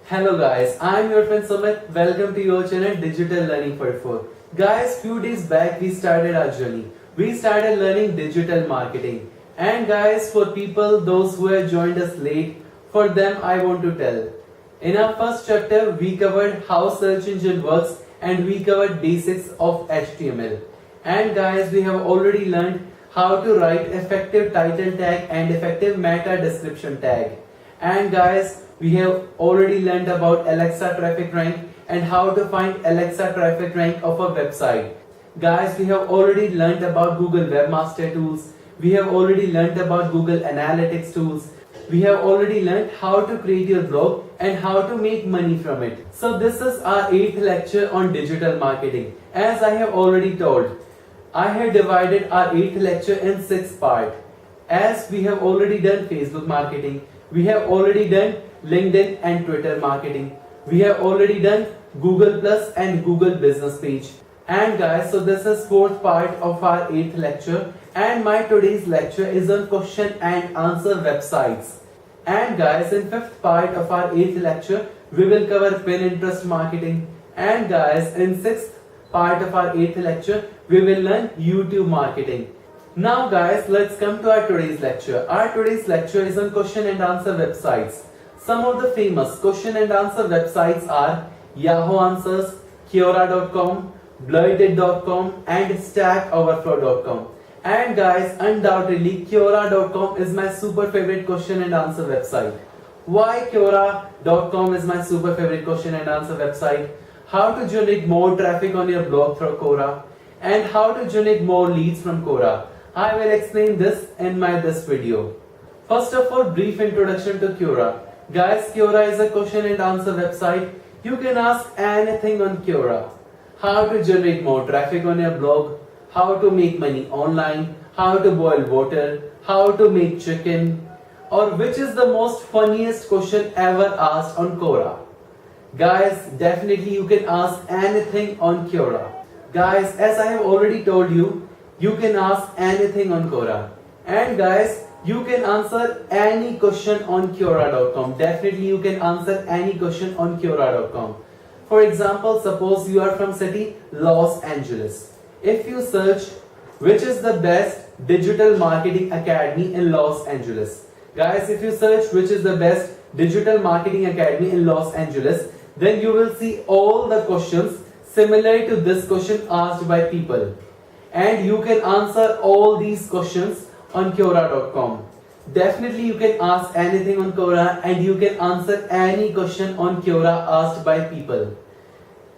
Hello guys, I am your friend Sumit. Welcome to your channel Digital Learning for 4. Guys, few days back we started our journey. We started learning digital marketing. And guys, for people those who have joined us late, for them I want to tell. In our first chapter, we covered how search engine works and we covered basics of HTML. And guys, we have already learned how to write effective title tag and effective meta description tag. And guys, we have already learned about Alexa traffic rank and how to find Alexa traffic rank of a website. Guys, we have already learned about Google Webmaster Tools. We have already learned about Google Analytics tools. We have already learned how to create your blog and how to make money from it. So this is our 8th lecture on digital marketing. As I have already told, I have divided our 8th lecture in 6 parts. As we have already done Facebook marketing, we have already done LinkedIn and Twitter marketing. We have already done Google Plus and Google Business Page. And guys, so this is 4th part of our 8th lecture, and my today's lecture is on question and answer websites. And guys, in 5th part of our 8th lecture, we will cover Pinterest marketing. And guys, in 6th part of our 8th lecture, we will learn YouTube marketing. Now guys, let's come to our today's lecture. Our today's lecture is on question and answer websites. Some of the famous question and answer websites are Yahoo Answers, Quora.com, Blurted.com and StackOverflow.com. And guys, undoubtedly Quora.com is my super favorite question and answer website. Why Quora.com is my super favorite question and answer website? How to generate more traffic on your blog through Quora, and how to generate more leads from Quora. I will explain this in this video. First of all, brief introduction to Quora. Guys, Quora is a question and answer website. You can ask anything on Quora. How to generate more traffic on your blog, how to make money online, how to boil water, how to make chicken, or which is the most funniest question ever asked on Quora. Guys, definitely you can ask anything on Quora. Guys, as I have already told you, you can ask anything on Quora. And guys, you can answer any question on Quora.com. Definitely you can answer any question on Quora.com. For example, suppose you are from city Los Angeles. If you search which is the best digital marketing academy in Los Angeles. Guys, if you search which is the best digital marketing academy in Los Angeles, then you will see all the questions similar to this question asked by people. And you can answer all these questions on Quora.com. Definitely you can ask anything on Quora and you can answer any question on Quora asked by people.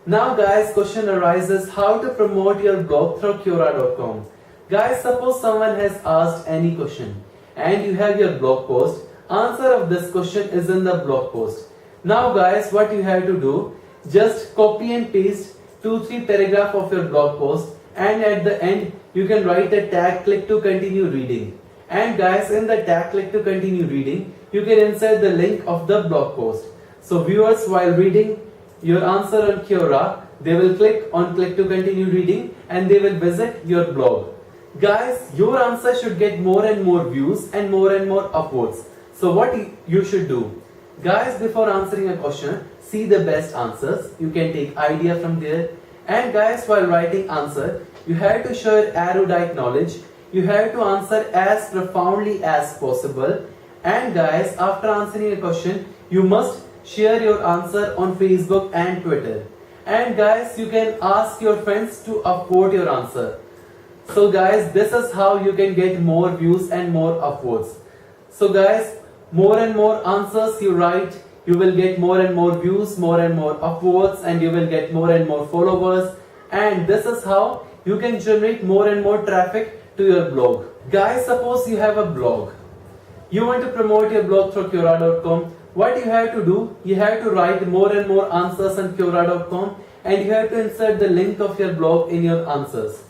Now guys, question arises how to promote your blog through Quora.com. Guys, suppose someone has asked any question and you have your blog post. Answer of this question is in the blog post. Now guys, what you have to do, just copy and paste 2-3 paragraph of your blog post, and at the end you can write a tag click to continue reading. And guys, in the tag click to continue reading, you can insert the link of the blog post. So viewers, while reading your answer on Quora, they will click on click to continue reading and they will visit your blog. Guys, your answer should get more and more views and more upvotes. So what you should do? Guys, before answering a question, see the best answers. You can take idea from there. And guys, while writing answer, you have to show your erudite knowledge. You have to answer as profoundly as possible. And guys, after answering a question, you must share your answer on Facebook and Twitter. And guys, you can ask your friends to upvote your answer. So guys, this is how you can get more views and more upvotes. So guys, more and more answers you write, you will get more and more views, more and more upvotes, and you will get more and more followers. And this is how you can generate more and more traffic to your blog. Guys, suppose you have a blog. You want to promote your blog through Quora.com. What you have to do, you have to write more and more answers on Quora.com and you have to insert the link of your blog in your answers.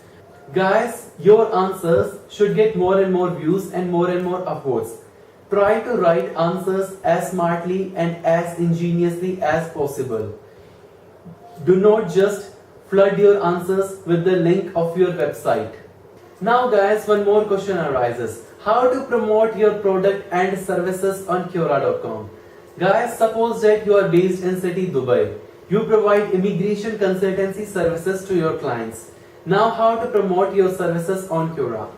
Guys, your answers should get more and more views and more upvotes. Try to write answers as smartly and as ingeniously as possible. Do not just flood your answers with the link of your website. Now guys, one more question arises. How to promote your product and services on Quora.com? Guys, suppose that you are based in city Dubai. You provide immigration consultancy services to your clients. Now how to promote your services on Quora?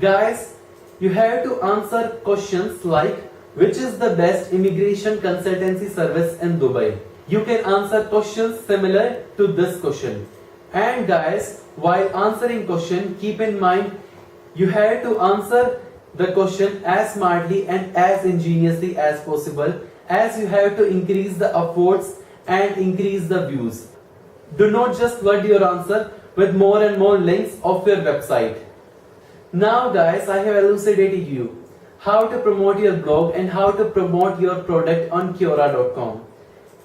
Guys, you have to answer questions like which is the best immigration consultancy service in Dubai? You can answer questions similar to this question. And guys, while answering question, keep in mind you have to answer the question as smartly and as ingeniously as possible, as you have to increase the upvotes and increase the views. Do not just word your answer with more and more links of your website. Now guys, I have elucidated you how to promote your blog and how to promote your product on Quora.com.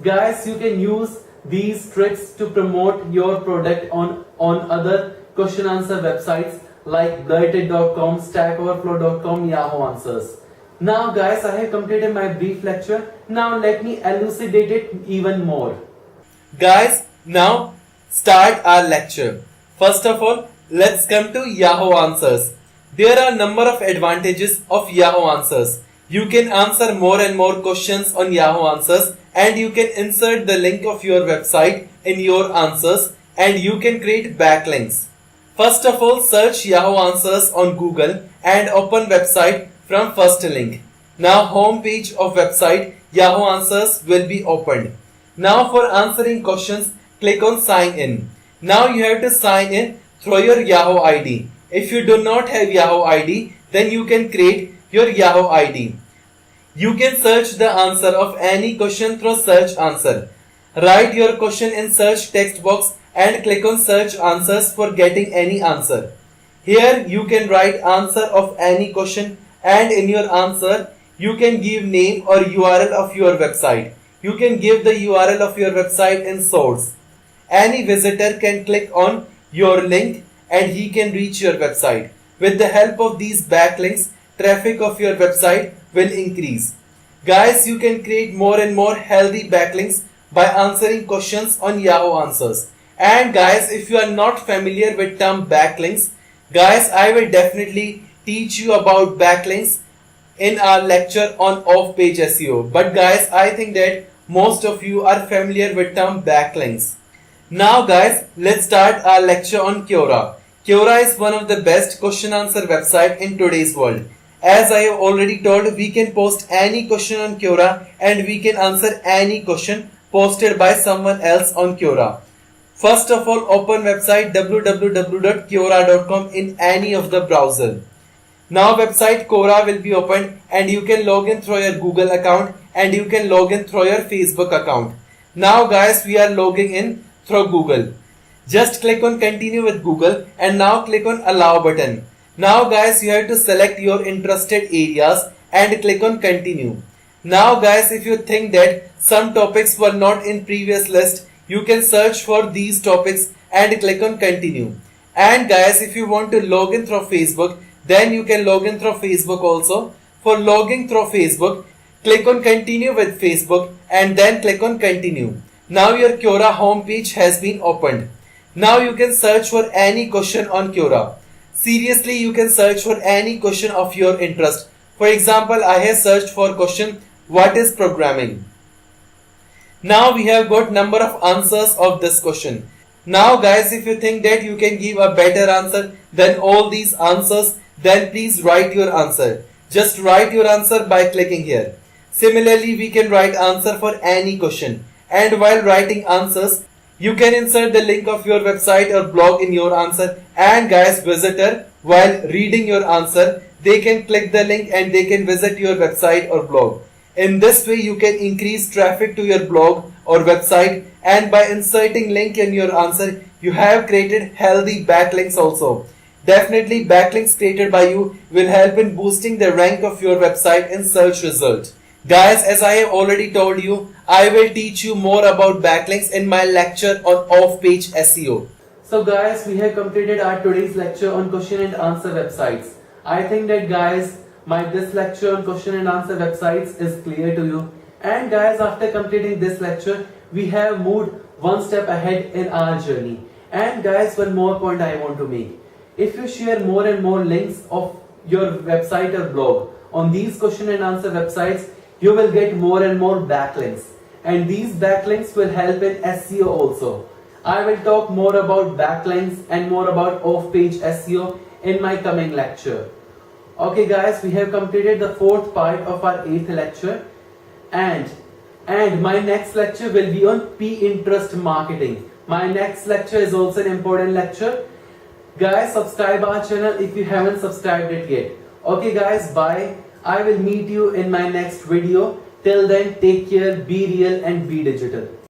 Guys, you can use these tricks to promote your product on other question answer websites like blurted.com, stackoverflow.com, Yahoo Answers. Now guys, I have completed my brief lecture. Now let me elucidate it even more. Guys, now start our lecture. First of all, let's come to Yahoo Answers. There are a number of advantages of Yahoo Answers. You can answer more and more questions on Yahoo Answers, and you can insert the link of your website in your answers, and you can create backlinks. First of all, search Yahoo Answers on Google and open website from first link. Now home page of website Yahoo Answers will be opened. Now for answering questions, click on sign in. Now you have to sign in through your Yahoo ID. If you do not have Yahoo ID, then you can create your Yahoo ID. You can search the answer of any question through search answer. Write your question in search text box and click on search answers for getting any answer. Here you can write answer of any question, and in your answer you can give name or URL of your website. You can give the URL of your website in source. Any visitor can click on your link and he can reach your website. With the help of these backlinks, traffic of your website will increase. Guys, you can create more and more healthy backlinks by answering questions on Yahoo Answers. And guys, if you are not familiar with term backlinks, guys, I will definitely teach you about backlinks in our lecture on off-page SEO. But guys, I think that most of you are familiar with term backlinks. Now guys, let's start our lecture on Quora. Quora is one of the best question answer website in today's world. As I have already told, we can post any question on Quora and we can answer any question posted by someone else on Quora. First of all, open website www.quora.com in any of the browser. Now website Quora will be opened and you can log in through your Google account and you can log in through your Facebook account. Now guys, we are logging in through Google. Just click on continue with Google and now click on allow button. Now guys, you have to select your interested areas and click on continue. Now guys, if you think that some topics were not in previous list, you can search for these topics and click on continue. And guys, if you want to log in through Facebook, then you can log in through Facebook also. For logging through Facebook, click on continue with Facebook and then click on continue. Now your Quora homepage has been opened. Now you can search for any question on Quora. Seriously, you can search for any question of your interest. For example, I have searched for question, what is programming? Now we have got number of answers of this question. Now guys, if you think that you can give a better answer than all these answers, then please write your answer. Just write your answer by clicking here. Similarly, we can write answer for any question. And while writing answers, you can insert the link of your website or blog in your answer. And guys, visitor, while reading your answer, they can click the link and they can visit your website or blog. In this way, you can increase traffic to your blog or website, and by inserting link in your answer, you have created healthy backlinks also. Definitely, backlinks created by you will help in boosting the rank of your website in search result. Guys, as I have already told you, I will teach you more about backlinks in my lecture on off-page SEO. So guys, we have completed our today's lecture on question and answer websites. I think that guys, this lecture on question and answer websites is clear to you. And guys, after completing this lecture, we have moved one step ahead in our journey. And guys, one more point I want to make. If you share more and more links of your website or blog on these question and answer websites, you will get more and more backlinks, and these backlinks will help in SEO also. I will talk more about backlinks and more about off-page SEO in my coming lecture. Okay guys, we have completed the fourth part of our eighth lecture, and my next lecture will be on Pinterest marketing. My next lecture is also an important lecture. Guys, subscribe our channel if you haven't subscribed it yet. Okay guys, bye. I will meet you in my next video. Till then, take care, be real and be digital.